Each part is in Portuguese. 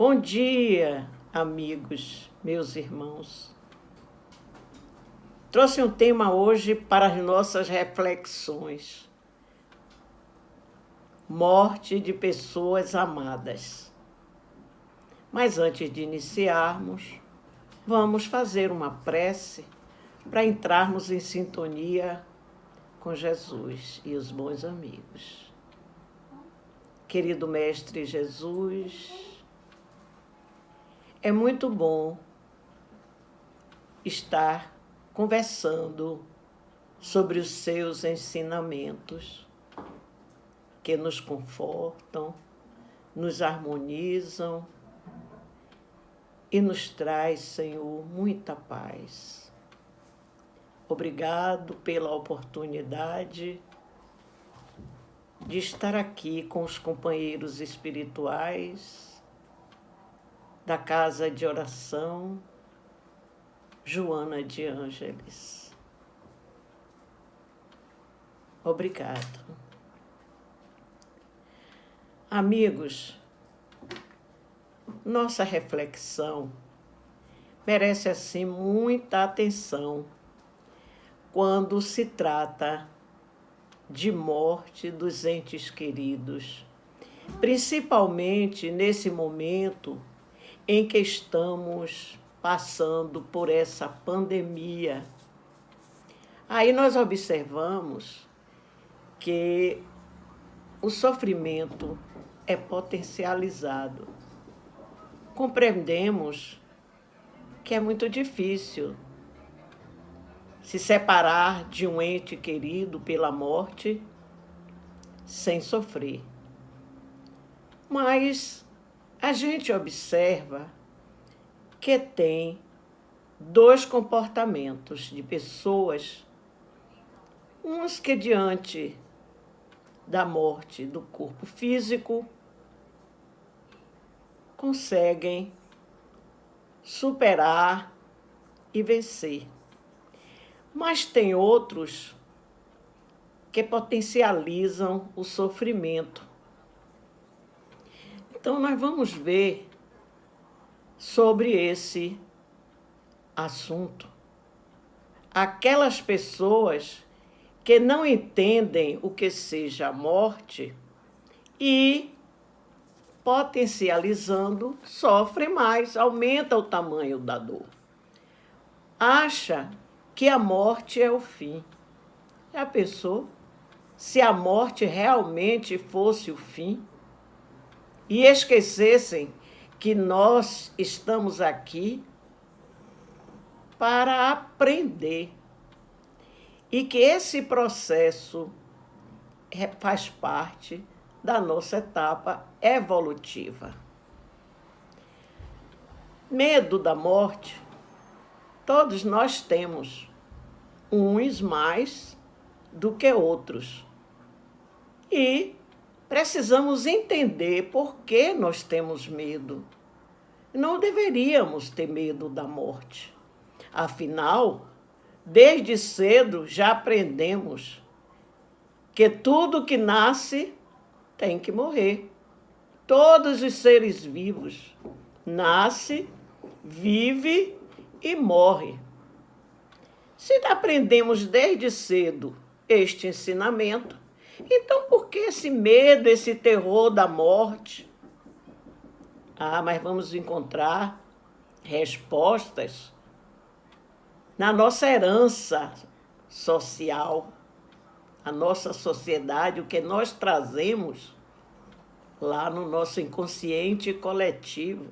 Bom dia, amigos, meus irmãos. Trouxe um tema hoje para as nossas reflexões. Morte de pessoas amadas. Mas antes de iniciarmos, vamos fazer uma prece para entrarmos em sintonia com Jesus e os bons amigos. Querido Mestre Jesus, é muito bom estar conversando sobre os seus ensinamentos que nos confortam, nos harmonizam e nos traz, Senhor, muita paz. Obrigado pela oportunidade de estar aqui com os companheiros espirituais da Casa de Oração Joana de Ângeles. Obrigado. Amigos, nossa reflexão merece assim muita atenção quando se trata de morte dos entes queridos, principalmente nesse momento em que estamos passando por essa pandemia. Aí nós observamos que o sofrimento é potencializado. Compreendemos que é muito difícil se separar de um ente querido pela morte sem sofrer. Mas a gente observa que tem dois comportamentos de pessoas, uns que diante da morte do corpo físico conseguem superar e vencer. Mas tem outros que potencializam o sofrimento. Então, nós vamos ver sobre esse assunto. Aquelas pessoas que não entendem o que seja a morte e, potencializando, sofrem mais, aumenta o tamanho da dor. Acha que a morte é o fim. Já pensou? Se a morte realmente fosse o fim e esquecessem que nós estamos aqui para aprender e que esse processo faz parte da nossa etapa evolutiva. Medo da morte, todos nós temos, uns mais do que outros. E precisamos entender por que nós temos medo. Não deveríamos ter medo da morte. Afinal, desde cedo já aprendemos que tudo que nasce tem que morrer. Todos os seres vivos nasce, vive e morre. Se aprendemos desde cedo este ensinamento, então por que esse medo, esse terror da morte? Mas vamos encontrar respostas na nossa herança social, a nossa sociedade, o que nós trazemos lá no nosso inconsciente coletivo.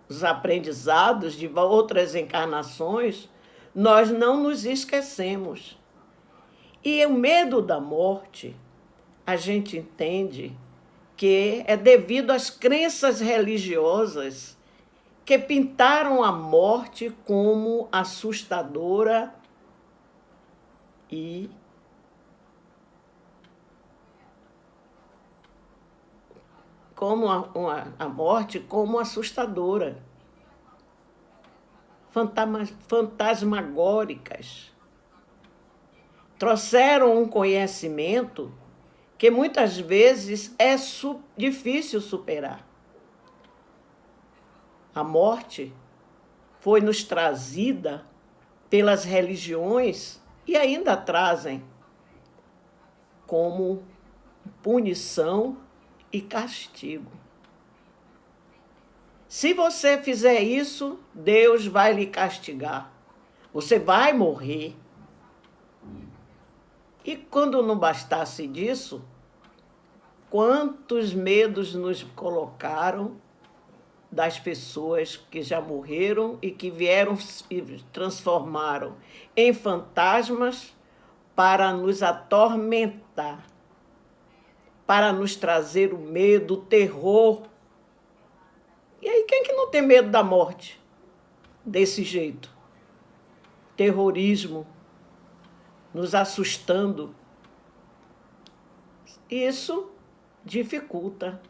Os aprendizados de outras encarnações, nós não nos esquecemos. E o medo da morte, a gente entende que é devido às crenças religiosas que pintaram a morte como assustadora e como a morte como assustadora, fantasmagóricas. Trouxeram um conhecimento que muitas vezes é difícil superar. A morte foi nos trazida pelas religiões e ainda trazem como punição e castigo. Se você fizer isso, Deus vai lhe castigar. Você vai morrer. E quando não bastasse disso, quantos medos nos colocaram das pessoas que já morreram e que vieram e transformaram em fantasmas para nos atormentar, para nos trazer o medo, o terror. E aí, quem que não tem medo da morte? Desse jeito. Terrorismo, nos assustando. Isso dificulta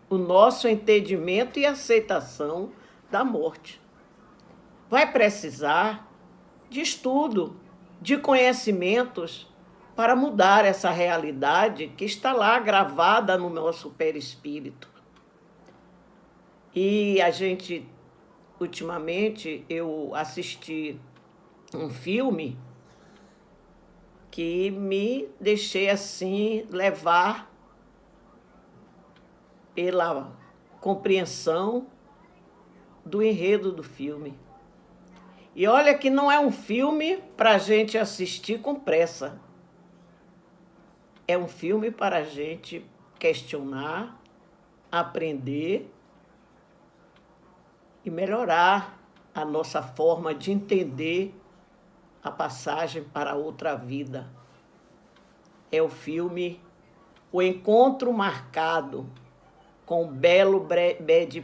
o nosso entendimento e aceitação da morte. Vai precisar de estudo, de conhecimentos para mudar essa realidade que está lá gravada no nosso perispírito. E ultimamente, eu assisti um filme que me deixei assim levar pela compreensão do enredo do filme. E olha que não é um filme para a gente assistir com pressa. É um filme para a gente questionar, aprender e melhorar a nossa forma de entender a passagem para outra vida. É o filme O Encontro Marcado, com o belo Brad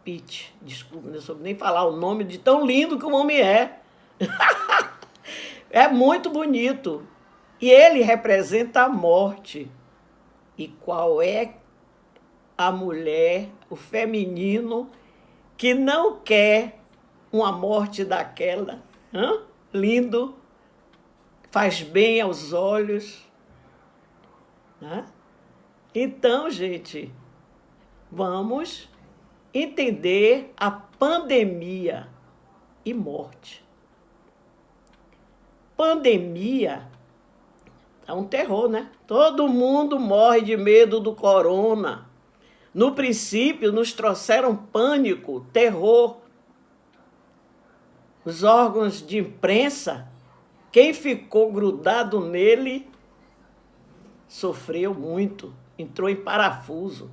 Pitt. Desculpa, não soube nem falar o nome de tão lindo que o homem é. É muito bonito. E ele representa a morte. E qual é a mulher, o feminino, que não quer uma morte daquela? Lindo, faz bem aos olhos. Né? Então, gente, vamos entender a pandemia e morte. Pandemia é um terror, né? Todo mundo morre de medo do corona. No princípio, nos trouxeram pânico, terror. Os órgãos de imprensa, quem ficou grudado nele sofreu muito, entrou em parafuso.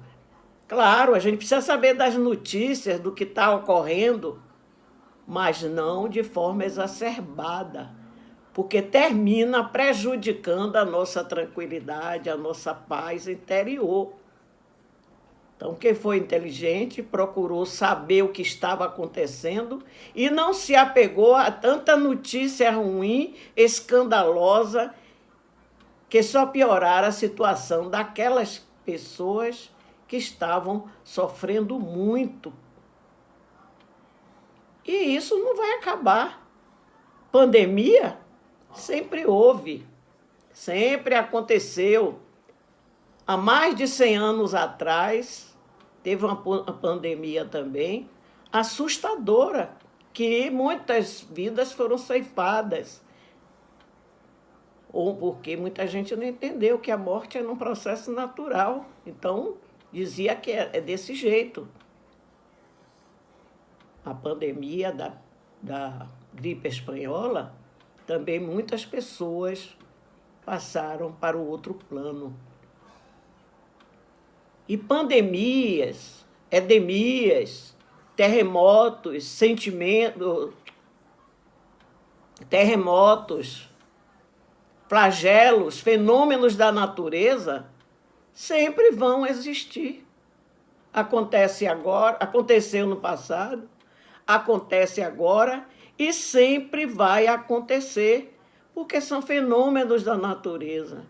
Claro, a gente precisa saber das notícias, do que está ocorrendo, mas não de forma exacerbada, porque termina prejudicando a nossa tranquilidade, a nossa paz interior. Então, quem foi inteligente procurou saber o que estava acontecendo e não se apegou a tanta notícia ruim, escandalosa, que só piorara a situação daquelas pessoas que estavam sofrendo muito. E isso não vai acabar. Pandemia sempre houve, sempre aconteceu. Há mais de 100 anos atrás, teve uma pandemia também, assustadora, que muitas vidas foram ceifadas. Ou porque muita gente não entendeu que a morte é um processo natural. Então, dizia que é desse jeito. A pandemia da gripe espanhola, também muitas pessoas passaram para o outro plano. E pandemias, endemias, terremotos, flagelos, fenômenos da natureza sempre vão existir. Acontece agora, aconteceu no passado, acontece agora e sempre vai acontecer, porque são fenômenos da natureza.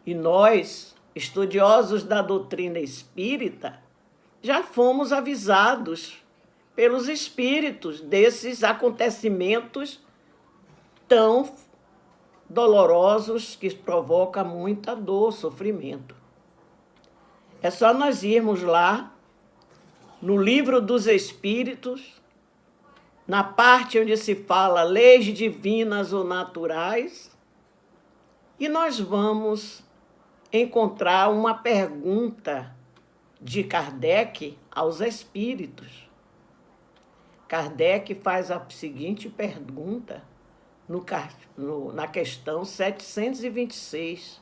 E nós, estudiosos da doutrina espírita, já fomos avisados pelos espíritos desses acontecimentos tão dolorosos que provocam muita dor, sofrimento. É só nós irmos lá no Livro dos Espíritos, na parte onde se fala leis divinas ou naturais, e nós vamos encontrar uma pergunta de Kardec aos espíritos. Kardec faz a seguinte pergunta na questão 726.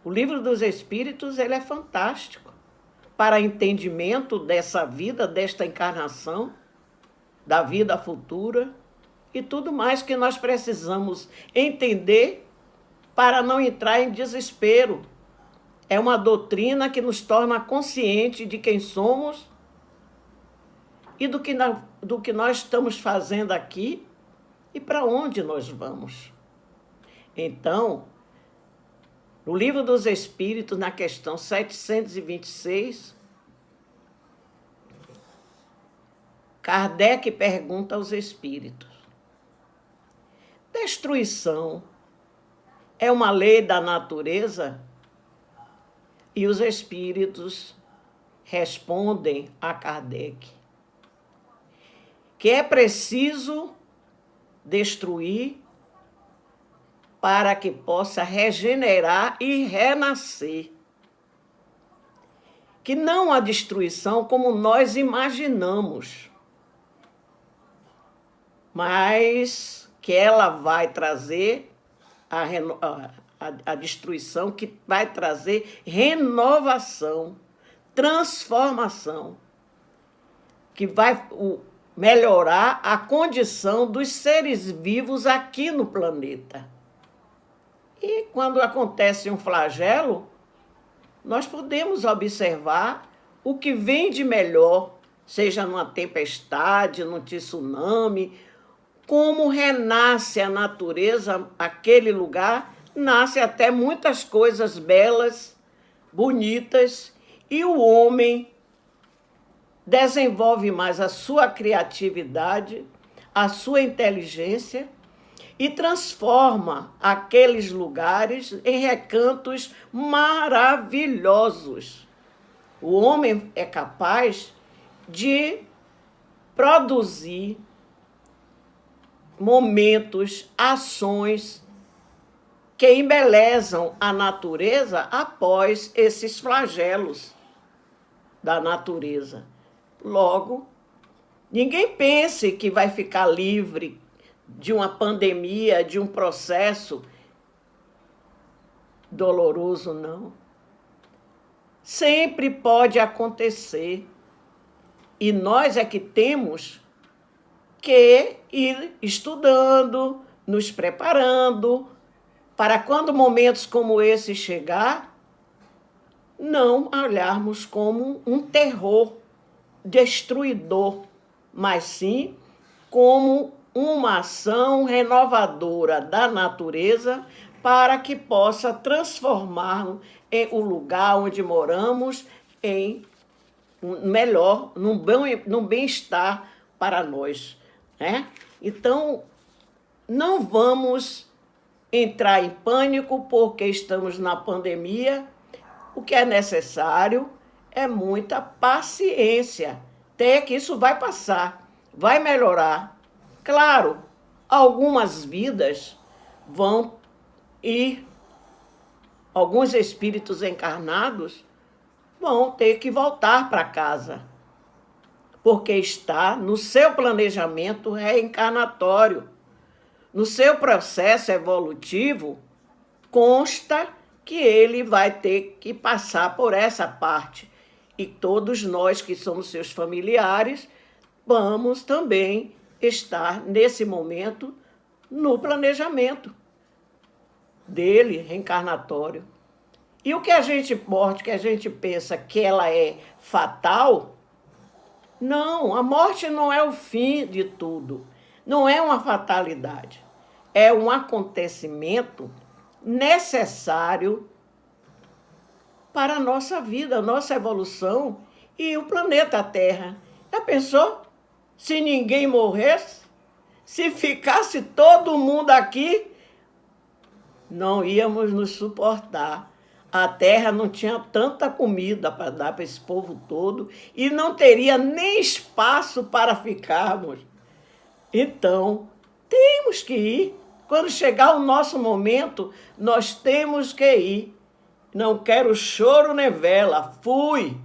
O Livro dos Espíritos ele é fantástico para entendimento dessa vida, desta encarnação, da vida futura e tudo mais que nós precisamos entender para não entrar em desespero. É uma doutrina que nos torna consciente de quem somos e do que nós estamos fazendo aqui e para onde nós vamos. Então, no Livro dos Espíritos, na questão 726, Kardec pergunta aos espíritos: destruição é uma lei da natureza? E os espíritos respondem a Kardec que é preciso destruir para que possa regenerar e renascer. Que não há destruição como nós imaginamos, mas que ela vai trazer a destruição, que vai trazer renovação, transformação, que vai melhorar a condição dos seres vivos aqui no planeta. E quando acontece um flagelo, nós podemos observar o que vem de melhor, seja numa tempestade, num tsunami, como renasce a natureza, aquele lugar, nasce até muitas coisas belas, bonitas, e o homem desenvolve mais a sua criatividade, a sua inteligência e transforma aqueles lugares em recantos maravilhosos. O homem é capaz de produzir momentos, ações que embelezam a natureza após esses flagelos da natureza. Logo, ninguém pense que vai ficar livre de uma pandemia, de um processo doloroso, não. Sempre pode acontecer. E nós é que temos que ir estudando, nos preparando, para quando momentos como esse chegar, não olharmos como um terror destruidor, mas sim como uma ação renovadora da natureza para que possa transformar o lugar onde moramos em melhor, num bem-estar para nós, né? Então, não vamos entrar em pânico porque estamos na pandemia. O que é necessário é muita paciência, até que isso vai passar, vai melhorar. Claro, algumas vidas vão ir, alguns espíritos encarnados vão ter que voltar para casa, porque está no seu planejamento reencarnatório, no seu processo evolutivo, consta que ele vai ter que passar por essa parte. E todos nós que somos seus familiares, vamos também estar nesse momento no planejamento dele, reencarnatório. E o que a gente morte, que a gente pensa que ela é fatal, não, a morte não é o fim de tudo, não é uma fatalidade, é um acontecimento necessário para a nossa vida, a nossa evolução e o planeta Terra. Já pensou? Se ninguém morresse, se ficasse todo mundo aqui, não íamos nos suportar. a terra não tinha tanta comida para dar para esse povo todo e não teria nem espaço para ficarmos. Então, temos que ir. Quando chegar o nosso momento, nós temos que ir. Não quero choro nem vela. Fui.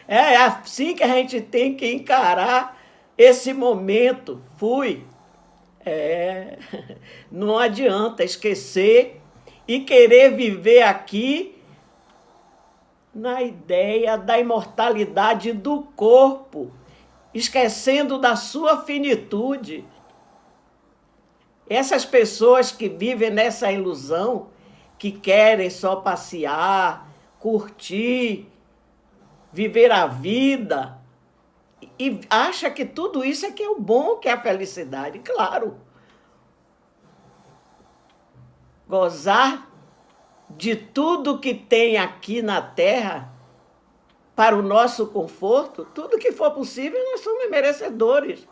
É assim que a gente tem que encarar esse momento. Não adianta esquecer e querer viver aqui na ideia da imortalidade do corpo, esquecendo da sua finitude. Essas pessoas que vivem nessa ilusão, que querem só passear, curtir, viver a vida, e acha que tudo isso é que é o bom, que é a felicidade. Claro. Gozar de tudo que tem aqui na Terra para o nosso conforto, tudo que for possível, nós somos merecedores.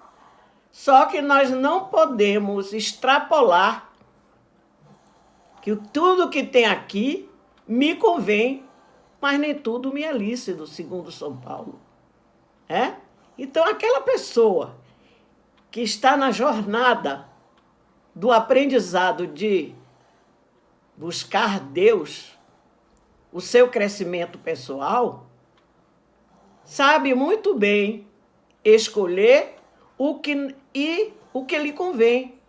Só que nós não podemos extrapolar que tudo que tem aqui me convém, mas nem tudo me é lícito, segundo São Paulo. Então, aquela pessoa que está na jornada do aprendizado de buscar Deus, o seu crescimento pessoal, sabe muito bem escolher o que lhe convém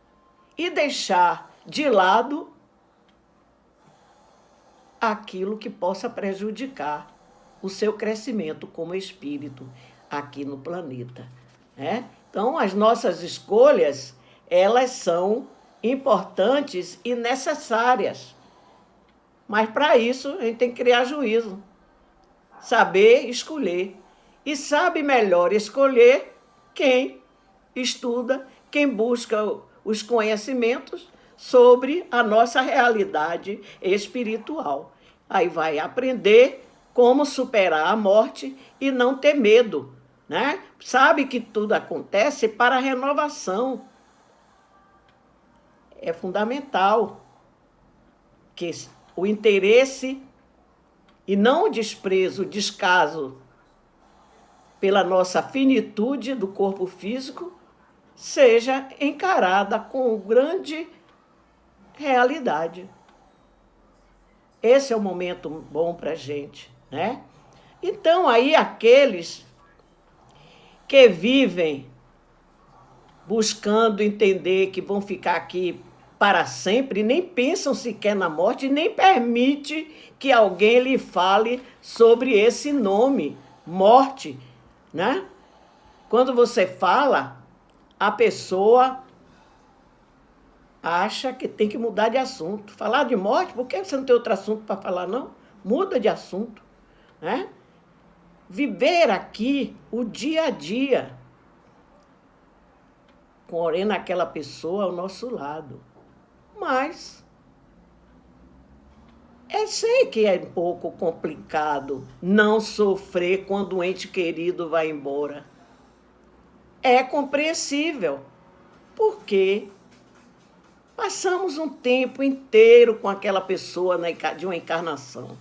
e deixar de lado aquilo que possa prejudicar o seu crescimento como espírito aqui no planeta. Então, as nossas escolhas, elas são importantes e necessárias. Mas, para isso, a gente tem que criar juízo, saber escolher. E sabe melhor escolher quem estuda, quem busca os conhecimentos sobre a nossa realidade espiritual. Aí vai aprender como superar a morte e não ter medo, Sabe que tudo acontece para a renovação. É fundamental que o interesse e não o desprezo, o descaso pela nossa finitude do corpo físico seja encarada com grande realidade. Esse é o momento bom para a gente, Então, aí aqueles que vivem buscando entender que vão ficar aqui para sempre, nem pensam sequer na morte, nem permite que alguém lhe fale sobre esse nome, morte, Quando você fala, a pessoa acha que tem que mudar de assunto. Falar de morte, por que você não tem outro assunto para falar, não? Muda de assunto, Viver aqui o dia a dia, porém naquela pessoa ao nosso lado. Mas sei que é um pouco complicado não sofrer quando um ente querido vai embora. É compreensível, porque passamos um tempo inteiro com aquela pessoa de uma encarnação,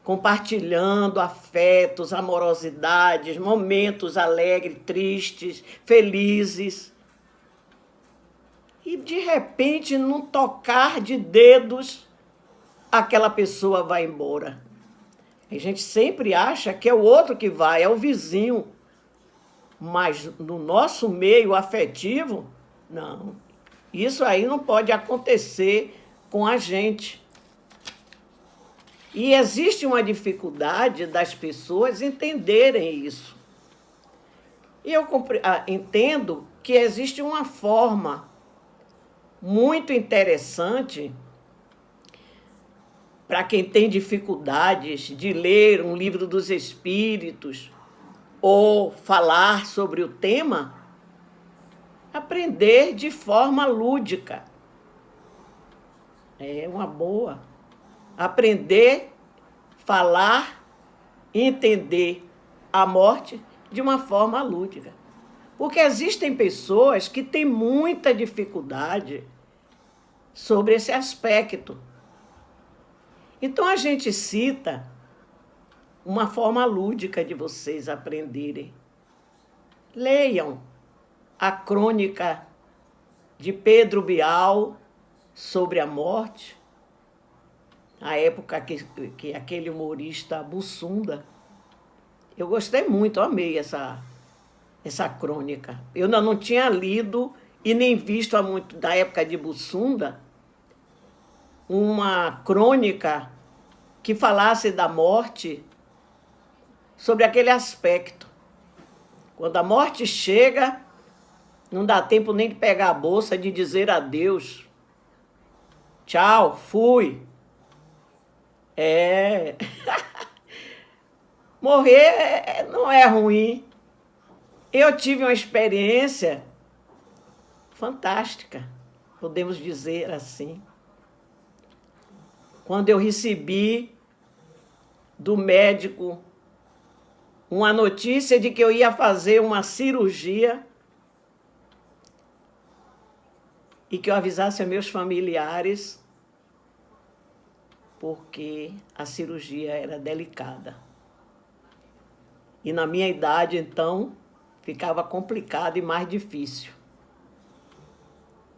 compartilhando afetos, amorosidades, momentos alegres, tristes, felizes. E, de repente, num tocar de dedos, aquela pessoa vai embora. A gente sempre acha que é o outro que vai, é o vizinho. Mas no nosso meio afetivo, não. Isso aí não pode acontecer com a gente. E existe uma dificuldade das pessoas entenderem isso. E eu entendo que existe uma forma muito interessante para quem tem dificuldades de ler um livro dos Espíritos ou falar sobre o tema, aprender de forma lúdica. É uma boa. Aprender, falar, entender a morte de uma forma lúdica. Porque existem pessoas que têm muita dificuldade sobre esse aspecto. Então a gente cita uma forma lúdica de vocês aprenderem. Leiam a crônica de Pedro Bial sobre a morte, a época que aquele humorista Bussunda. Eu gostei muito, amei essa crônica. Eu ainda não tinha lido e nem visto há muito, da época de Bussunda, uma crônica que falasse da morte sobre aquele aspecto. Quando a morte chega, não dá tempo nem de pegar a bolsa, de dizer adeus. Tchau, fui. Morrer não é ruim. Eu tive uma experiência fantástica, podemos dizer assim. Quando eu recebi do médico uma notícia de que eu ia fazer uma cirurgia e que eu avisasse a meus familiares, porque a cirurgia era delicada. E na minha idade, então, ficava complicado e mais difícil.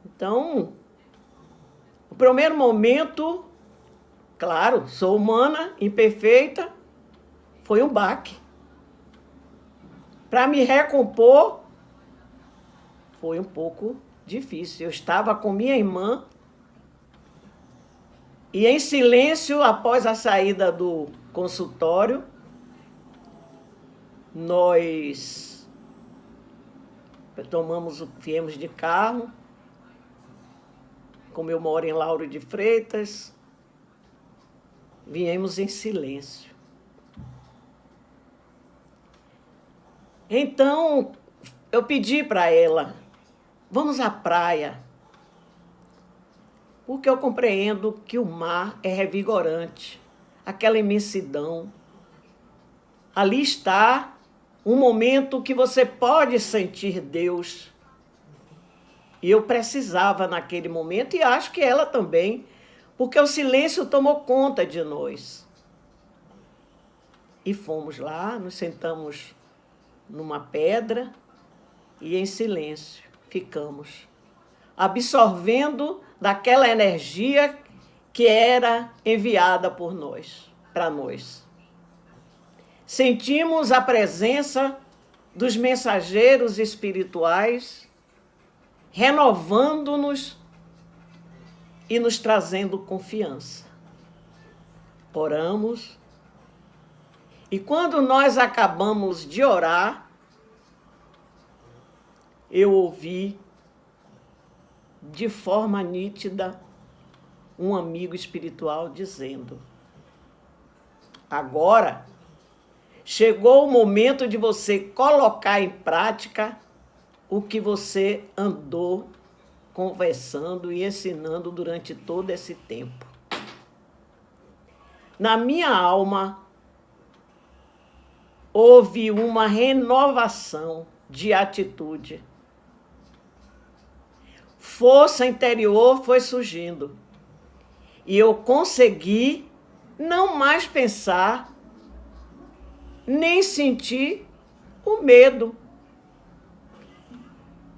Então, o primeiro momento, claro, sou humana, imperfeita, foi um baque. Para me recompor, foi um pouco difícil. Eu estava com minha irmã e em silêncio, após a saída do consultório, nós viemos de carro, como eu moro em Lauro de Freitas, viemos em silêncio. Então, eu pedi para ela, vamos à praia, porque eu compreendo que o mar é revigorante, aquela imensidão. Ali está um momento que você pode sentir Deus. E eu precisava naquele momento, e acho que ela também, porque o silêncio tomou conta de nós. E fomos lá, nos sentamos numa pedra e em silêncio ficamos, absorvendo daquela energia que era enviada por nós, para nós. Sentimos a presença dos mensageiros espirituais renovando-nos e nos trazendo confiança. Oramos. E quando nós acabamos de orar, eu ouvi de forma nítida um amigo espiritual dizendo: agora chegou o momento de você colocar em prática o que você andou conversando e ensinando durante todo esse tempo. Na minha alma, houve uma renovação de atitude. Força interior foi surgindo. E eu consegui não mais pensar, nem sentir o medo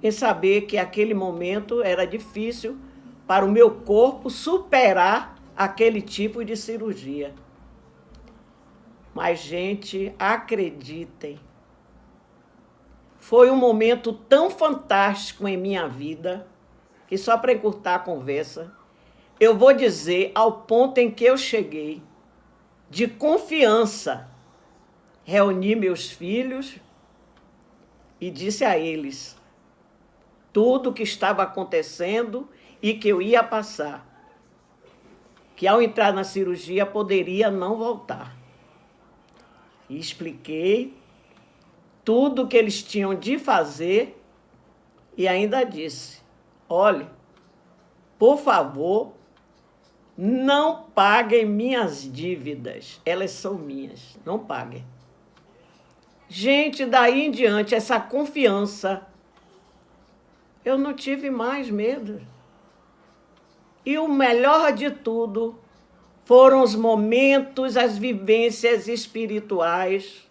em saber que aquele momento era difícil para o meu corpo superar aquele tipo de cirurgia. Mas, gente, acreditem, foi um momento tão fantástico em minha vida, que só para encurtar a conversa, eu vou dizer ao ponto em que eu cheguei, de confiança, reuni meus filhos e disse a eles tudo o que estava acontecendo e que eu ia passar, que ao entrar na cirurgia poderia não voltar. E expliquei tudo o que eles tinham de fazer e ainda disse: olhe, por favor, não paguem minhas dívidas, elas são minhas, não paguem. Gente, daí em diante, essa confiança, eu não tive mais medo. E o melhor de tudo foram os momentos, as vivências espirituais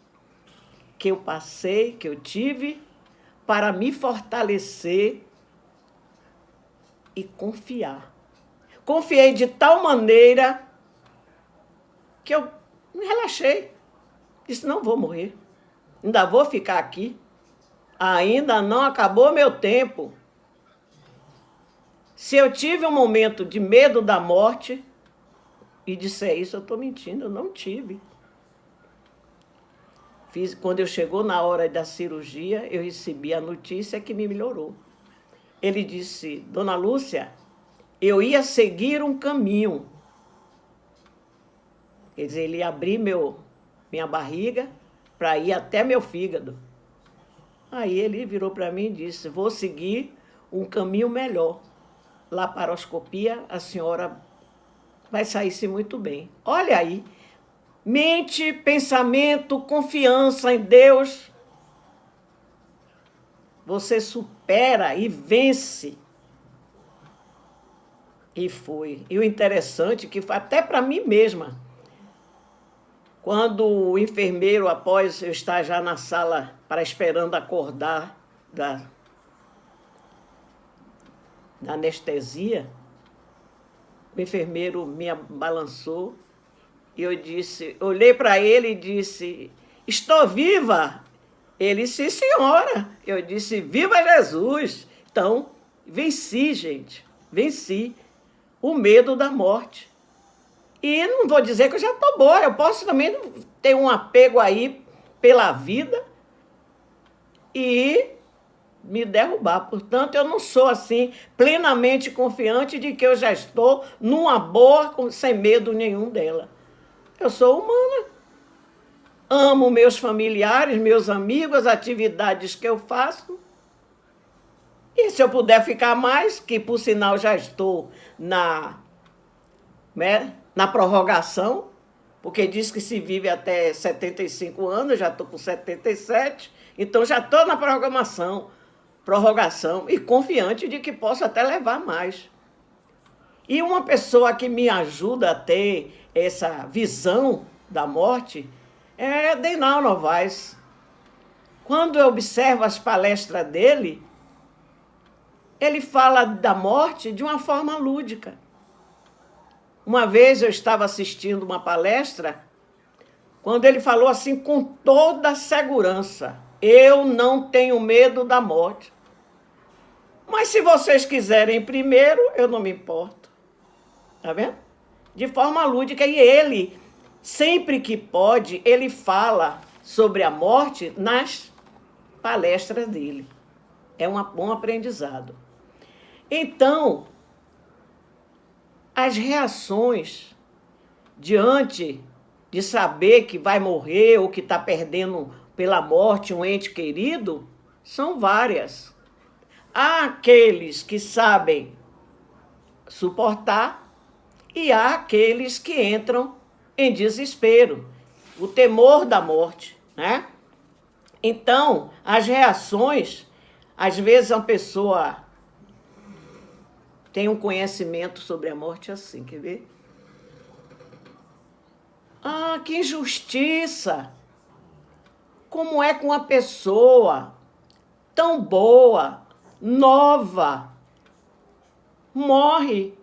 que eu passei, que eu tive, para me fortalecer e confiar. Confiei de tal maneira que eu me relaxei. Disse, não vou morrer. Ainda vou ficar aqui. Ainda não acabou meu tempo. Se eu tive um momento de medo da morte, e disser isso, eu estou mentindo, eu não tive. Quando eu chegou na hora da cirurgia, eu recebi a notícia que me melhorou. Ele disse, Dona Lúcia, eu ia seguir um caminho. Quer dizer, ele ia abrir minha barriga para ir até meu fígado. Aí ele virou para mim e disse, vou seguir um caminho melhor. Laparoscopia, a senhora vai sair-se muito bem. Olha aí, mente, pensamento, confiança em Deus. Você supera e vence. E foi. E o interessante que foi até para mim mesma. Quando o enfermeiro, após eu estar já na sala para esperando acordar da anestesia, o enfermeiro me balançou e eu disse, olhei para ele e disse, estou viva? Ele, sim, senhora. Eu disse, viva Jesus! Então, venci, gente, venci o medo da morte. E não vou dizer que eu já estou boa, eu posso também ter um apego aí pela vida e me derrubar. Portanto, eu não sou assim plenamente confiante de que eu já estou numa boa, sem medo nenhum dela. Eu sou humana. Amo meus familiares, meus amigos, as atividades que eu faço. E se eu puder ficar mais, que por sinal já estou na prorrogação, porque diz que se vive até 75 anos, já estou com 77, então já estou na prorrogação e confiante de que posso até levar mais. E uma pessoa que me ajuda a ter essa visão da morte é Deinal Novaes. Quando eu observo as palestras dele, ele fala da morte de uma forma lúdica. Uma vez eu estava assistindo uma palestra, quando ele falou assim com toda a segurança, eu não tenho medo da morte. Mas se vocês quiserem primeiro, eu não me importo. Tá vendo? De forma lúdica. E ele, sempre que pode, ele fala sobre a morte nas palestras dele. É um bom aprendizado. Então, as reações diante de saber que vai morrer ou que está perdendo pela morte um ente querido são várias. Há aqueles que sabem suportar e há aqueles que entram em desespero, o temor da morte, né? Então, as reações, às vezes uma pessoa tem um conhecimento sobre a morte assim, quer ver? Ah, que injustiça! Como é que uma pessoa tão boa, nova, morre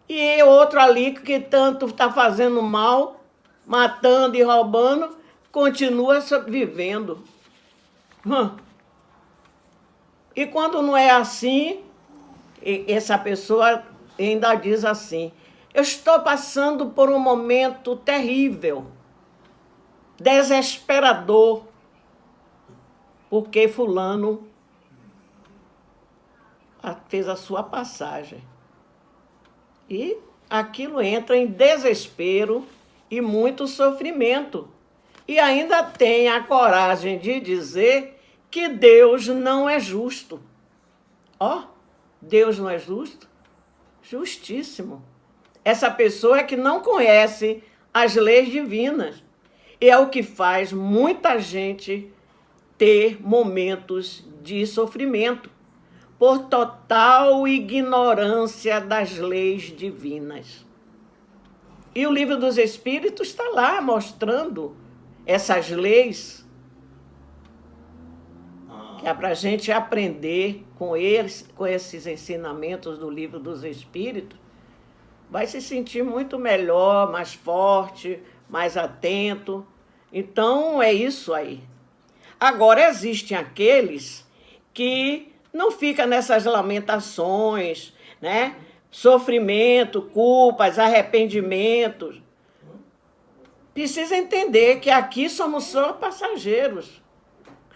e outro ali que tanto está fazendo mal, matando e roubando, continua vivendo. E quando não é assim, essa pessoa ainda diz assim, eu estou passando por um momento terrível, desesperador, porque fulano fez a sua passagem. E aquilo entra em desespero e muito sofrimento. E ainda tem a coragem de dizer que Deus não é justo. Ó, Deus não é justo? Justíssimo. Essa pessoa é que não conhece as leis divinas. E é o que faz muita gente ter momentos de sofrimento. por total ignorância das leis divinas. E o Livro dos Espíritos está lá mostrando essas leis, que é para a gente aprender com esses ensinamentos do Livro dos Espíritos, vai se sentir muito melhor, mais forte, mais atento. Então, é isso aí. Agora, existem aqueles que não ficam nessas lamentações, né? Sofrimento, culpas, arrependimentos. Precisa entender que aqui somos só passageiros.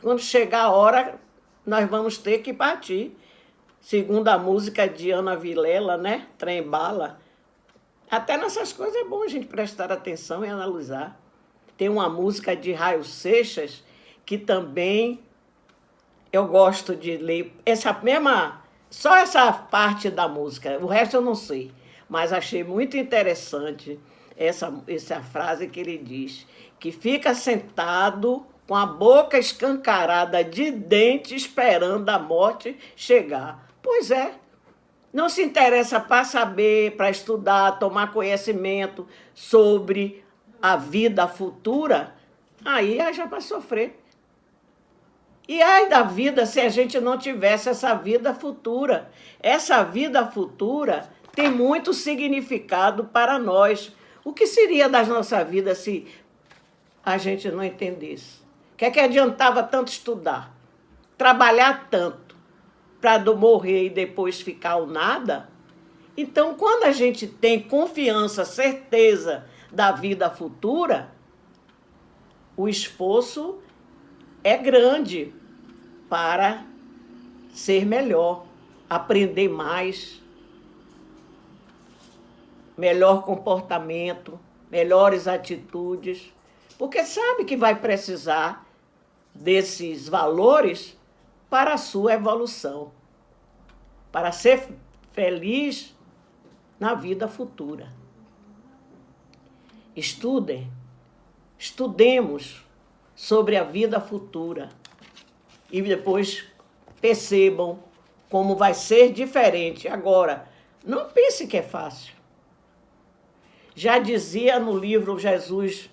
Quando chegar a hora, nós vamos ter que partir. Segundo a música de Ana Vilela, né? Trem-bala. Até nessas coisas é bom a gente prestar atenção e analisar. Tem uma música de Raio Seixas que também eu gosto de ler. Só essa parte da música, o resto eu não sei. Mas achei muito interessante essa frase que ele diz, que fica sentado com a boca escancarada de dente esperando a morte chegar. Pois é. Não se interessa para saber, para estudar, tomar conhecimento sobre a vida futura, aí é já para sofrer. E ai da vida se a gente não tivesse essa vida futura. Essa vida futura tem muito significado para nós. O que seria da nossa vida se a gente não entendesse? O que é que adiantava tanto estudar? Trabalhar tanto? Para morrer e depois ficar o nada? Então, quando a gente tem confiança, certeza da vida futura, o esforço é grande para ser melhor, aprender mais, melhor comportamento, melhores atitudes, porque sabe que vai precisar desses valores para a sua evolução, para ser feliz na vida futura. Estudemos sobre a vida futura e depois percebam como vai ser diferente. Agora, não pense que é fácil. Já dizia no livro Jesus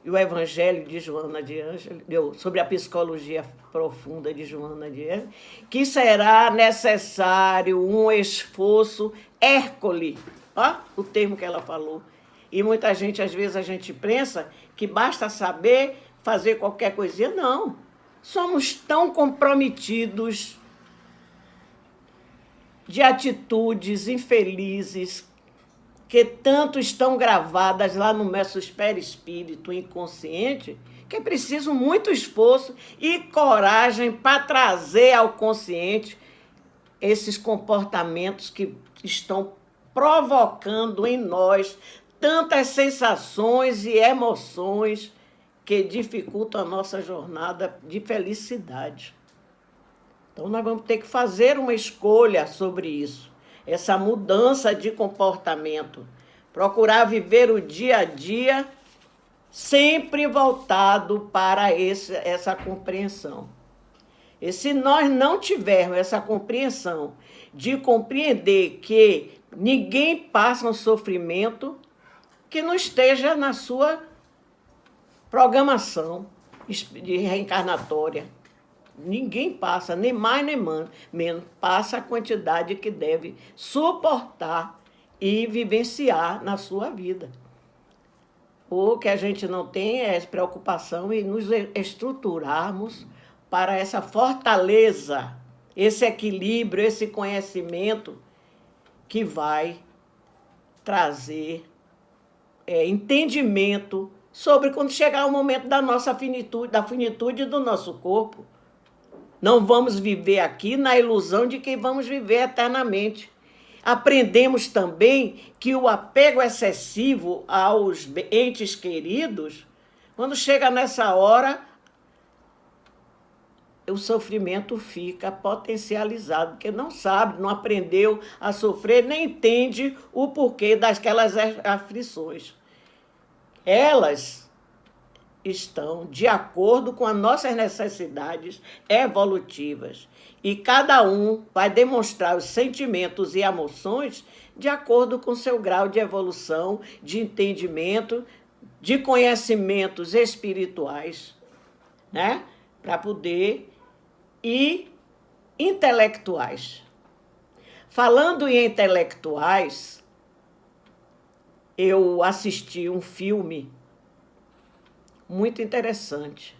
e o Evangelho de Joana de Ângeles, sobre a psicologia profunda de Joana de Ângeles, que será necessário um esforço hércule. Ó, o termo que ela falou. E muita gente, às vezes, a gente pensa que basta saber fazer qualquer coisinha. Não. Somos tão comprometidos de atitudes infelizes que tanto estão gravadas lá no nosso perispírito inconsciente, que é preciso muito esforço e coragem para trazer ao consciente esses comportamentos que estão provocando em nós tantas sensações e emoções que dificultam a nossa jornada de felicidade. Então, nós vamos ter que fazer uma escolha sobre isso, essa mudança de comportamento, procurar viver o dia a dia sempre voltado para essa compreensão. E se nós não tivermos essa compreensão de compreender que ninguém passa um sofrimento que não esteja na sua programação de reencarnatória. Ninguém passa, nem mais nem menos, passa a quantidade que deve suportar e vivenciar na sua vida. O que a gente não tem é preocupação em nos estruturarmos para essa fortaleza, esse equilíbrio, esse conhecimento que vai trazer entendimento sobre quando chegar o momento da nossa finitude, da finitude do nosso corpo. Não vamos viver aqui na ilusão de que vamos viver eternamente. Aprendemos também que o apego excessivo aos entes queridos, quando chega nessa hora, o sofrimento fica potencializado, porque não sabe, não aprendeu a sofrer, nem entende o porquê daquelas aflições. Elas estão de acordo com as nossas necessidades evolutivas. E cada um vai demonstrar os sentimentos e emoções de acordo com seu grau de evolução, de entendimento, de conhecimentos espirituais, né? Para poder e intelectuais. Falando em intelectuais, eu assisti um filme muito interessante.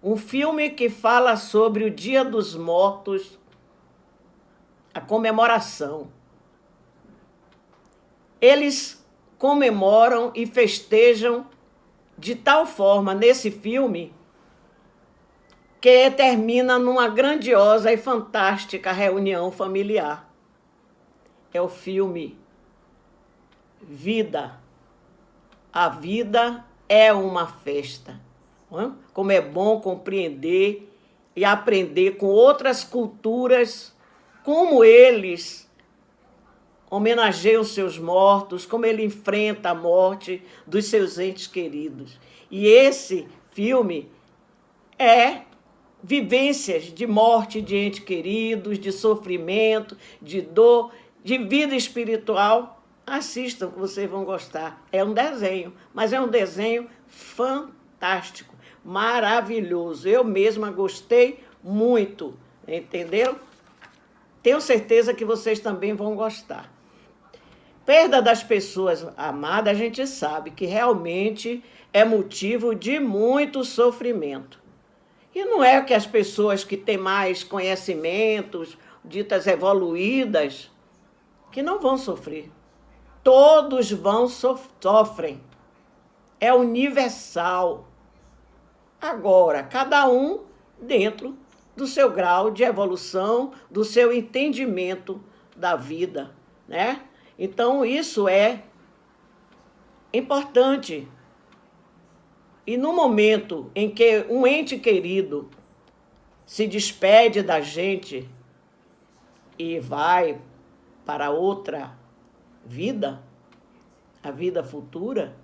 Um filme que fala sobre o Dia dos Mortos, a comemoração. Eles comemoram e festejam de tal forma nesse filme que termina numa grandiosa e fantástica reunião familiar. É o filme Vida. A vida é uma festa. Como é bom compreender e aprender com outras culturas como eles homenageiam seus mortos, como ele enfrenta a morte dos seus entes queridos. E esse filme é vivências de morte de entes queridos, de sofrimento, de dor, de vida espiritual. Assistam, que vocês vão gostar. É um desenho, mas é um desenho fantástico, maravilhoso. Eu mesma gostei muito, entenderam? Tenho certeza que vocês também vão gostar. Perda das pessoas amadas, a gente sabe que realmente é motivo de muito sofrimento. E não é que as pessoas que têm mais conhecimentos, ditas evoluídas, que não vão sofrer. Todos sofrem. É universal. Agora, cada um dentro do seu grau de evolução, do seu entendimento da vida, né? Então, isso é importante. E no momento em que um ente querido se despede da gente e vai para outra vida, a vida futura,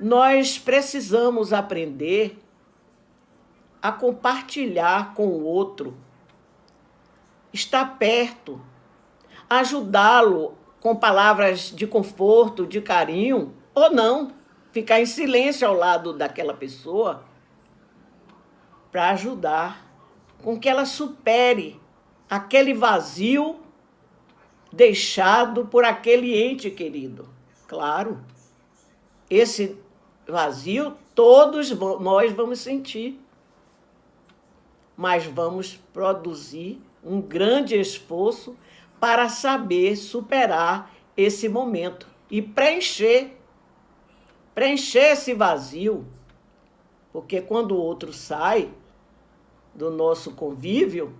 nós precisamos aprender a compartilhar com o outro, estar perto, ajudá-lo com palavras de conforto, de carinho, ou não, ficar em silêncio ao lado daquela pessoa para ajudar com que ela supere aquele vazio deixado por aquele ente querido. Claro, esse vazio todos nós vamos sentir, mas vamos produzir um grande esforço para saber superar esse momento e preencher esse vazio, porque quando o outro sai do nosso convívio,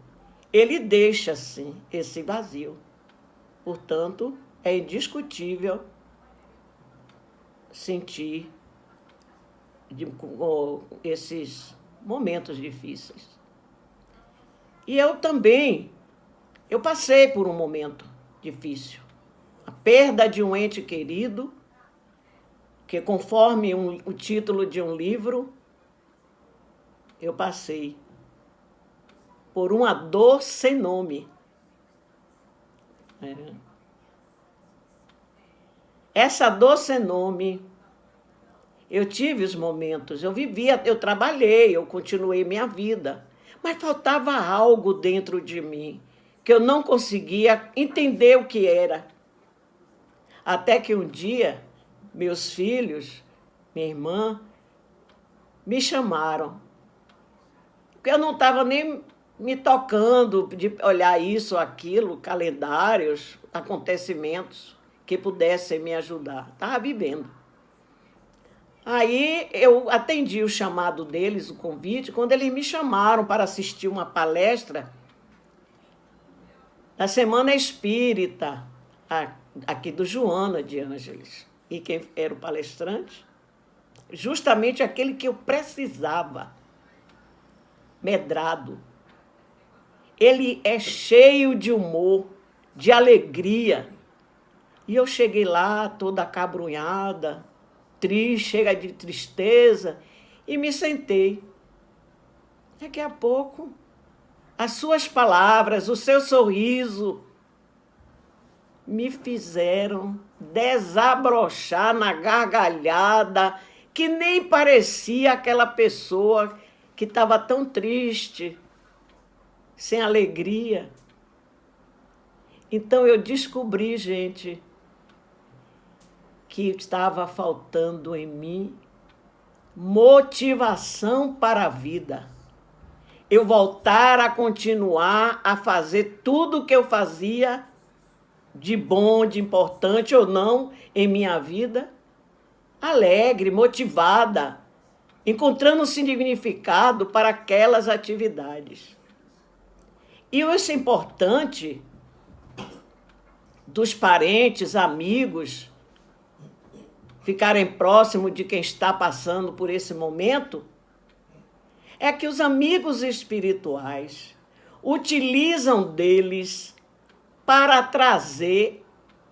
ele deixa, sim, esse vazio. Portanto, é indiscutível sentir esses momentos difíceis. E eu também, eu passei por um momento difícil. A perda de um ente querido, que conforme o título de um livro, eu passei por uma dor sem nome. Essa dor sem nome, eu tive os momentos, eu vivia, eu trabalhei, eu continuei minha vida, mas faltava algo dentro de mim que eu não conseguia entender o que era. Até que um dia, meus filhos, minha irmã, me chamaram. Porque eu não estava nem me tocando de olhar isso, aquilo, calendários, acontecimentos que pudessem me ajudar. Estava vivendo. Aí eu atendi o chamado deles, o convite, quando eles me chamaram para assistir uma palestra da Semana Espírita, aqui do Joana de Ângeles. E quem era o palestrante? Justamente aquele que eu precisava, medrado. Ele é cheio de humor, de alegria. E eu cheguei lá toda acabrunhada, triste, cheia de tristeza, e me sentei. Daqui a pouco, as suas palavras, o seu sorriso, me fizeram desabrochar na gargalhada, que nem parecia aquela pessoa que estava tão triste, sem alegria. Então eu descobri, gente, que estava faltando em mim motivação para a vida. Eu voltar a continuar a fazer tudo o que eu fazia, de bom, de importante ou não, em minha vida, alegre, motivada, encontrando um significado para aquelas atividades. E isso é importante dos parentes, amigos, ficarem próximos de quem está passando por esse momento, é que os amigos espirituais utilizam deles para trazer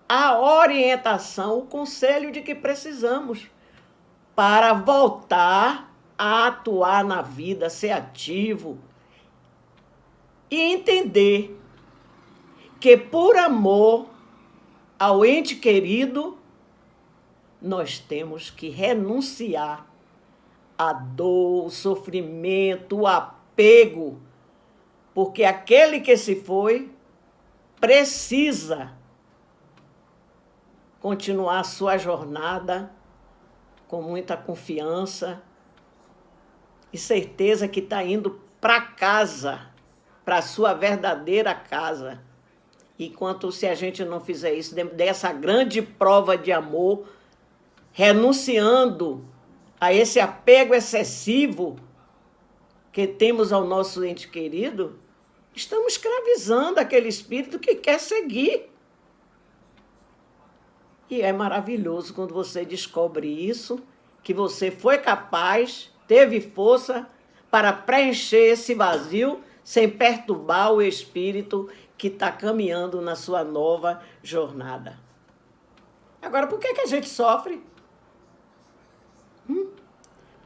a orientação, o conselho de que precisamos para voltar a atuar na vida, ser ativo e entender que por amor ao ente querido, nós temos que renunciar à dor, o sofrimento, o apego, porque aquele que se foi precisa continuar a sua jornada com muita confiança e certeza que está indo para casa, para a sua verdadeira casa. Enquanto se a gente não fizer isso, dessa grande prova de amor, renunciando a esse apego excessivo que temos ao nosso ente querido, estamos escravizando aquele espírito que quer seguir. E é maravilhoso quando você descobre isso, que você foi capaz, teve força para preencher esse vazio sem perturbar o espírito que está caminhando na sua nova jornada. Agora, por que a gente sofre?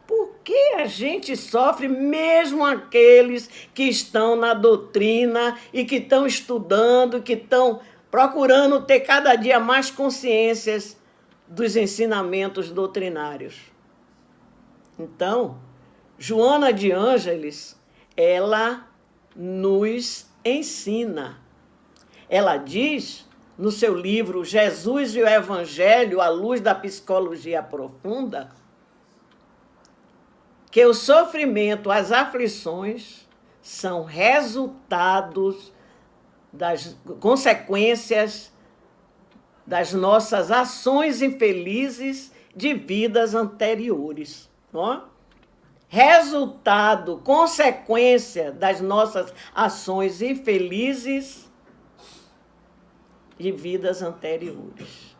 Por que a gente sofre, mesmo aqueles que estão na doutrina e que estão estudando, que estão procurando ter cada dia mais consciências dos ensinamentos doutrinários? Então, Joana de Ângeles, ela nos ensina. Ela diz, no seu livro Jesus e o Evangelho, à luz da psicologia profunda, que o sofrimento, as aflições, são resultados das consequências das nossas ações infelizes de vidas anteriores. Ó. Resultado, consequência das nossas ações infelizes de vidas anteriores.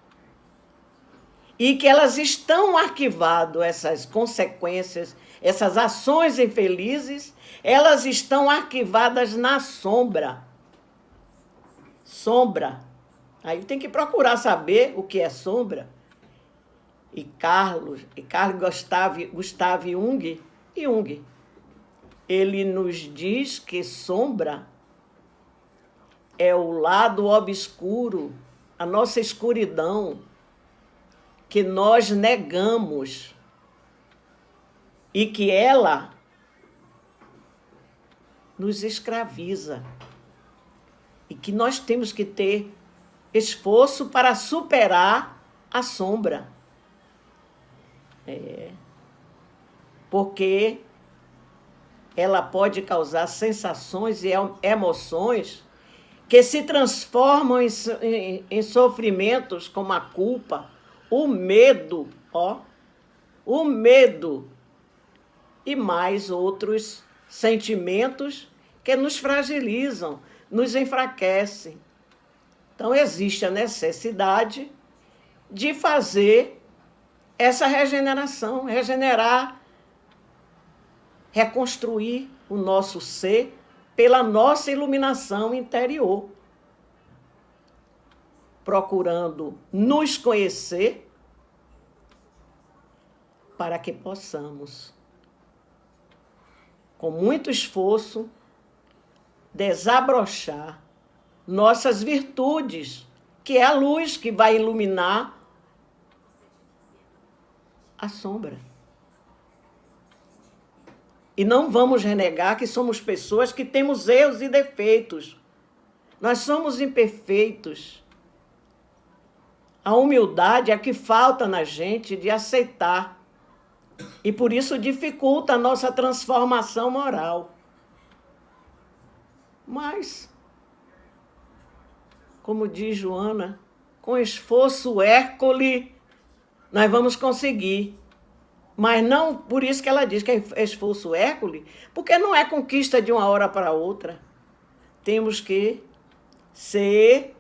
E que elas estão arquivadas, essas consequências, essas ações infelizes, elas estão arquivadas na sombra. Sombra. Aí tem que procurar saber o que é sombra. E Carl Gustav Jung, ele nos diz que sombra é o lado obscuro, a nossa escuridão, que nós negamos e que ela nos escraviza e que nós temos que ter esforço para superar a sombra. Porque ela pode causar sensações e emoções que se transformam em sofrimentos como a culpa, o medo, o medo e mais outros sentimentos que nos fragilizam, nos enfraquecem. Então, existe a necessidade de fazer essa regeneração, regenerar, reconstruir o nosso ser pela nossa iluminação interior, procurando nos conhecer para que possamos, com muito esforço, desabrochar nossas virtudes, que é a luz que vai iluminar a sombra. E não vamos renegar que somos pessoas que temos erros e defeitos. Nós somos imperfeitos. A humildade é a que falta na gente de aceitar. E por isso dificulta a nossa transformação moral. Mas, como diz Joana, com esforço Hércules, nós vamos conseguir. Mas não por isso que ela diz que é esforço Hércules, porque não é conquista de uma hora para outra. Temos que ser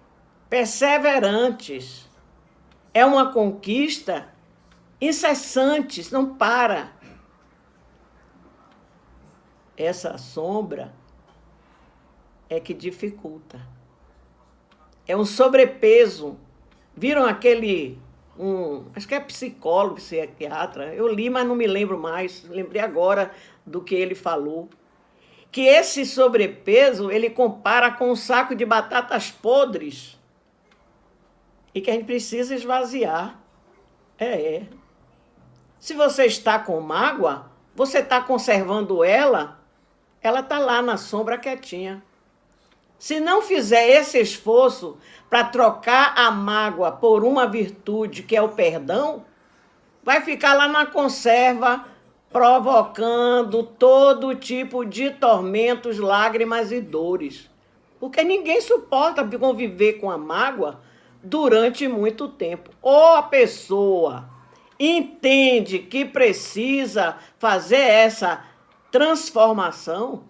perseverantes. É uma conquista incessante, não para. Essa sombra é que dificulta. É um sobrepeso. Viram aquele... acho que é psicólogo, psiquiatra, eu li, mas não me lembro mais, lembrei agora do que ele falou, que esse sobrepeso ele compara com um saco de batatas podres e que a gente precisa esvaziar. Se você está com mágoa, você está conservando ela está lá na sombra quietinha. Se não fizer esse esforço para trocar a mágoa por uma virtude, que é o perdão, vai ficar lá na conserva, provocando todo tipo de tormentos, lágrimas e dores. Porque ninguém suporta conviver com a mágoa durante muito tempo. Ou a pessoa entende que precisa fazer essa transformação,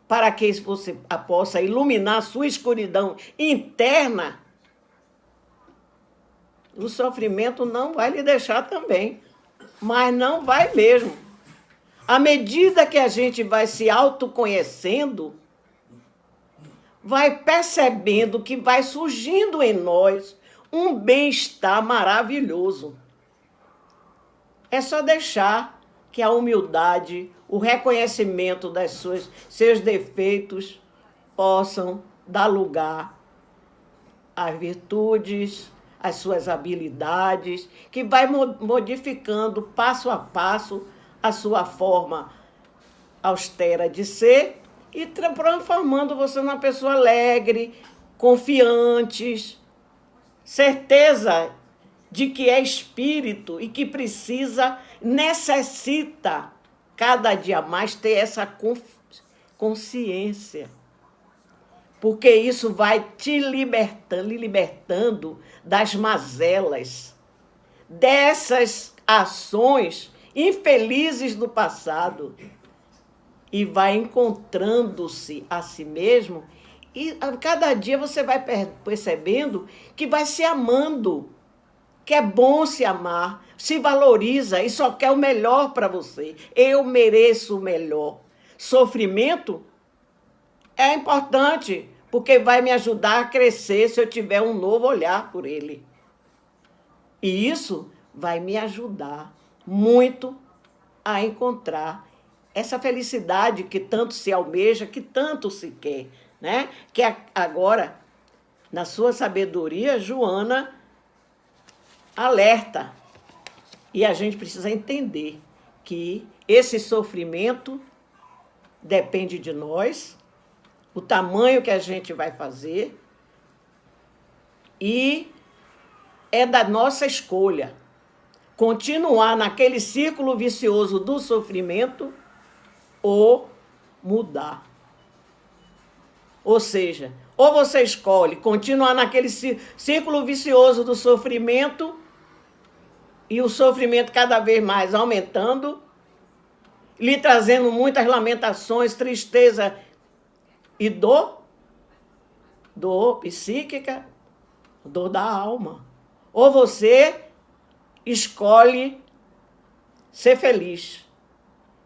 para que você possa iluminar a sua escuridão interna, o sofrimento não vai lhe deixar também. Mas não vai mesmo. À medida que a gente vai se autoconhecendo, vai percebendo que vai surgindo em nós um bem-estar maravilhoso. É só deixar que a humildade, o reconhecimento das seus defeitos possam dar lugar às virtudes, às suas habilidades, que vai modificando passo a passo a sua forma austera de ser e transformando você numa pessoa alegre, confiante, certeza de que é espírito e que necessita cada dia mais ter essa consciência. Porque isso vai te libertando das mazelas, dessas ações infelizes do passado. E vai encontrando-se a si mesmo e a cada dia você vai percebendo que vai se amando, que é bom se amar, se valoriza e só quer o melhor para você. Eu mereço o melhor. Sofrimento é importante, porque vai me ajudar a crescer se eu tiver um novo olhar por ele. E isso vai me ajudar muito a encontrar essa felicidade que tanto se almeja, que tanto se quer, né? Que agora, na sua sabedoria, Joana alerta. E a gente precisa entender que esse sofrimento depende de nós, o tamanho que a gente vai fazer, e é da nossa escolha continuar naquele círculo vicioso do sofrimento ou mudar. Ou seja, ou você escolhe continuar naquele círculo vicioso do sofrimento e o sofrimento cada vez mais aumentando, lhe trazendo muitas lamentações, tristeza e dor psíquica, dor da alma. Ou você escolhe ser feliz.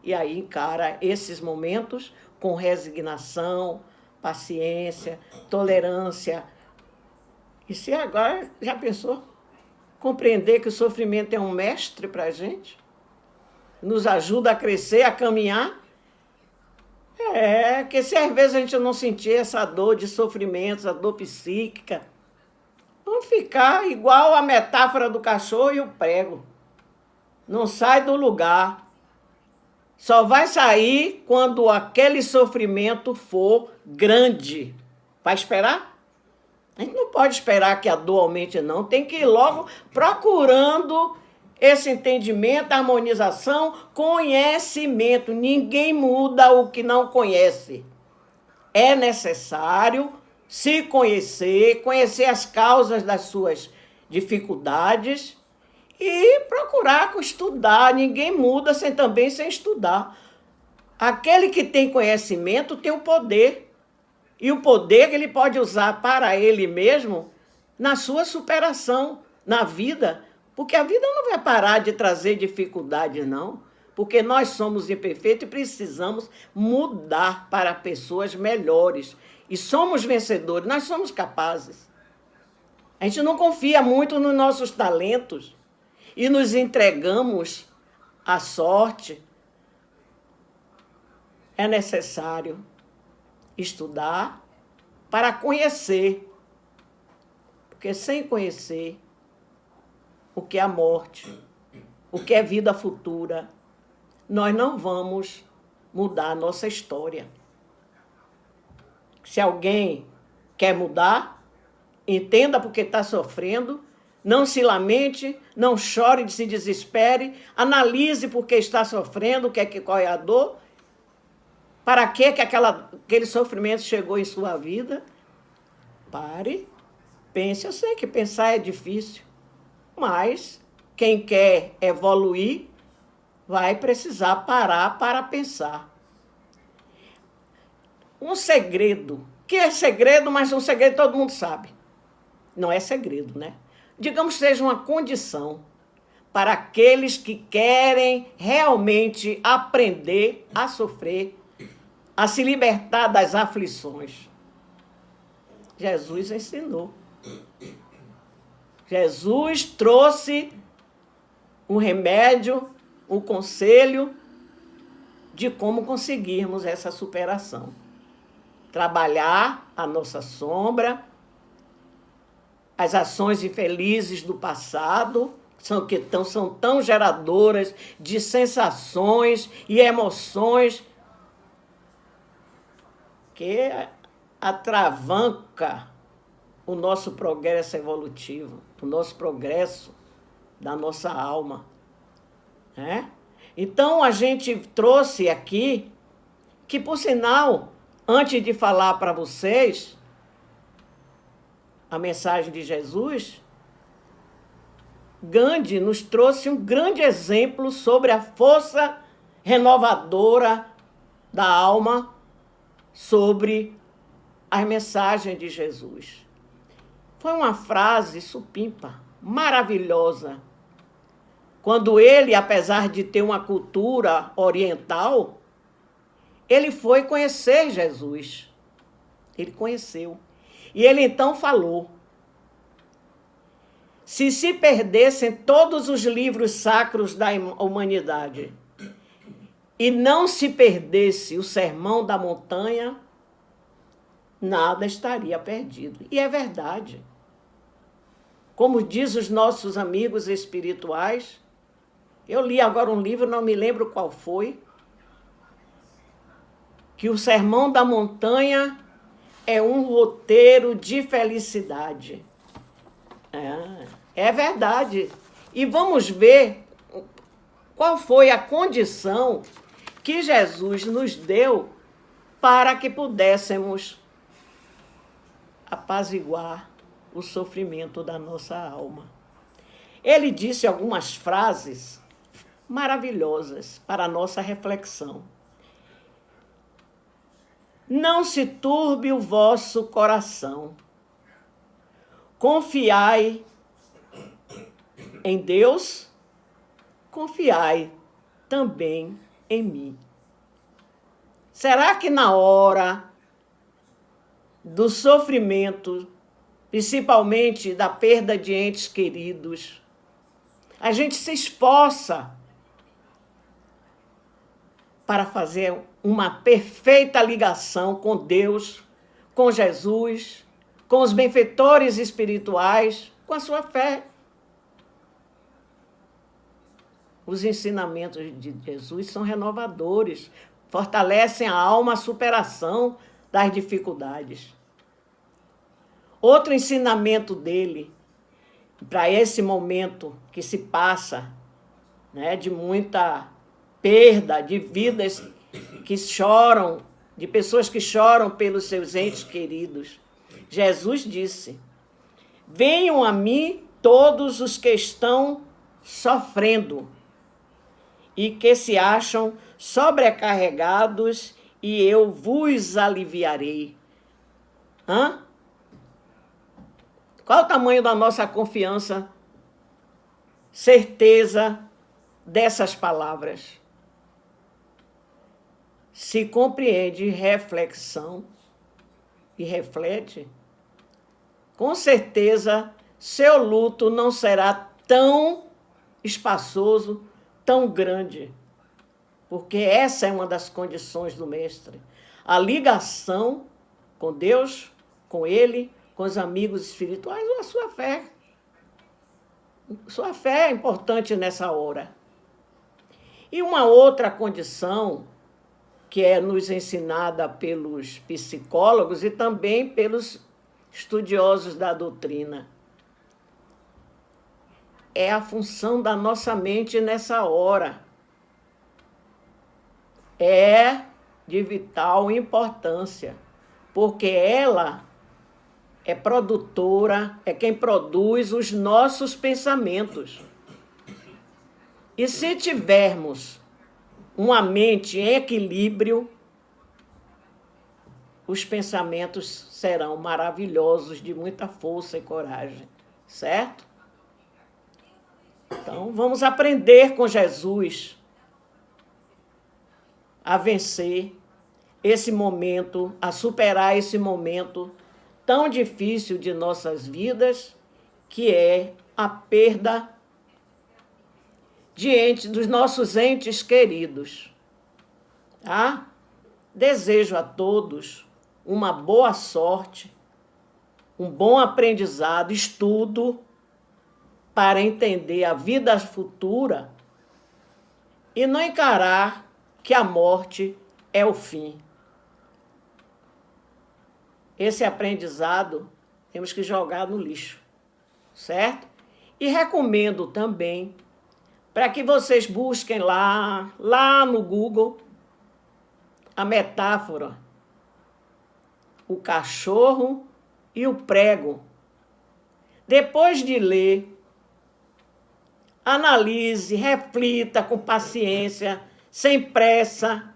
E aí encara esses momentos com resignação, paciência, tolerância. E se agora, já pensou? compreender que o sofrimento é um mestre para a gente, nos ajuda a crescer, a caminhar. Que se às vezes a gente não sentir essa dor de sofrimento, essa dor psíquica, vamos ficar igual a metáfora do cachorro e o prego. Não sai do lugar. Só vai sair quando aquele sofrimento for grande. Vai esperar? A gente não pode esperar que a dor aumente, não. Tem que ir logo procurando esse entendimento, harmonização, conhecimento. Ninguém muda o que não conhece. É necessário se conhecer, conhecer as causas das suas dificuldades e procurar estudar. Ninguém muda sem estudar. Aquele que tem conhecimento tem o poder. E o poder que ele pode usar para ele mesmo na sua superação, na vida. Porque a vida não vai parar de trazer dificuldades, não. Porque nós somos imperfeitos e precisamos mudar para pessoas melhores. E somos vencedores, nós somos capazes. A gente não confia muito nos nossos talentos e nos entregamos à sorte. É necessário estudar para conhecer. Porque sem conhecer o que é a morte, o que é vida futura, nós não vamos mudar a nossa história. Se alguém quer mudar, entenda porque está sofrendo, não se lamente, não chore, se desespere, analise por que está sofrendo, qual é a dor, para que aquele sofrimento chegou em sua vida. Pare, pense. Eu sei que pensar é difícil, mas quem quer evoluir vai precisar parar para pensar. Um segredo, que é segredo, mas um segredo todo mundo sabe. Não é segredo, né? Digamos que seja uma condição para aqueles que querem realmente aprender a sofrer, a se libertar das aflições. Jesus ensinou. Jesus trouxe um remédio, um conselho de como conseguirmos essa superação. Trabalhar a nossa sombra, as ações infelizes do passado, são tão geradoras de sensações e emoções que atravanca o nosso progresso evolutivo, o nosso progresso da nossa alma. Né? Então, a gente trouxe aqui, que por sinal, antes de falar para vocês a mensagem de Jesus, Gandhi nos trouxe um grande exemplo sobre a força renovadora da alma, sobre as mensagens de Jesus. Foi uma frase supimpa, maravilhosa. Quando ele, apesar de ter uma cultura oriental, ele foi conhecer Jesus. Ele conheceu. E ele então falou: se perdessem todos os livros sacros da humanidade e não se perdesse o Sermão da Montanha, nada estaria perdido. E é verdade. Como diz os nossos amigos espirituais, eu li agora um livro, não me lembro qual foi, que o Sermão da Montanha é um roteiro de felicidade. É verdade. E vamos ver qual foi a condição que Jesus nos deu para que pudéssemos apaziguar o sofrimento da nossa alma. Ele disse algumas frases maravilhosas para a nossa reflexão. Não se turbe o vosso coração. Confiai em Deus, confiai também em mim. Será que na hora do sofrimento, principalmente da perda de entes queridos, A gente se esforça para fazer uma perfeita ligação com Deus, com Jesus, com os benfeitores espirituais, com a sua fé. Os ensinamentos de Jesus são renovadores, fortalecem a alma à superação das dificuldades. Outro ensinamento dele, para esse momento que se passa, né, de muita perda, de vidas que choram, de pessoas que choram pelos seus entes queridos. Jesus disse: venham a mim todos os que estão sofrendo e que se acham sobrecarregados, e eu vos aliviarei. Qual o tamanho da nossa confiança, certeza dessas palavras? Se compreende reflexão e reflete, com certeza seu luto não será tão espaçoso, tão grande, porque essa é uma das condições do mestre. A ligação com Deus, com ele, com os amigos espirituais, ou a sua fé. Sua fé é importante nessa hora. E uma outra condição que é nos ensinada pelos psicólogos e também pelos estudiosos da doutrina, é a função da nossa mente nessa hora. É de vital importância, porque ela é produtora, é quem produz os nossos pensamentos. E se tivermos uma mente em equilíbrio, os pensamentos serão maravilhosos, de muita força e coragem, certo? Então, vamos aprender com Jesus a vencer esse momento, a superar esse momento tão difícil de nossas vidas, que é a perda dos nossos entes queridos. Tá? Desejo a todos uma boa sorte, um bom aprendizado, estudo, para entender a vida futura e não encarar que a morte é o fim. Esse aprendizado temos que jogar no lixo, certo? E recomendo também para que vocês busquem lá no Google, a metáfora, o cachorro e o prego. Depois de ler, analise, reflita com paciência, sem pressa,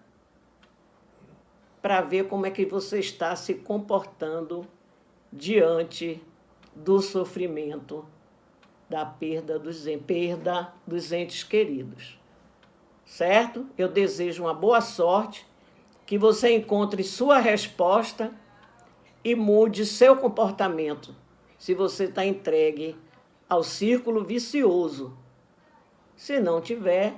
para ver como é que você está se comportando diante do sofrimento, da perda dos entes queridos. Certo? Eu desejo uma boa sorte, que você encontre sua resposta e mude seu comportamento, se você está entregue ao círculo vicioso. Se não tiver,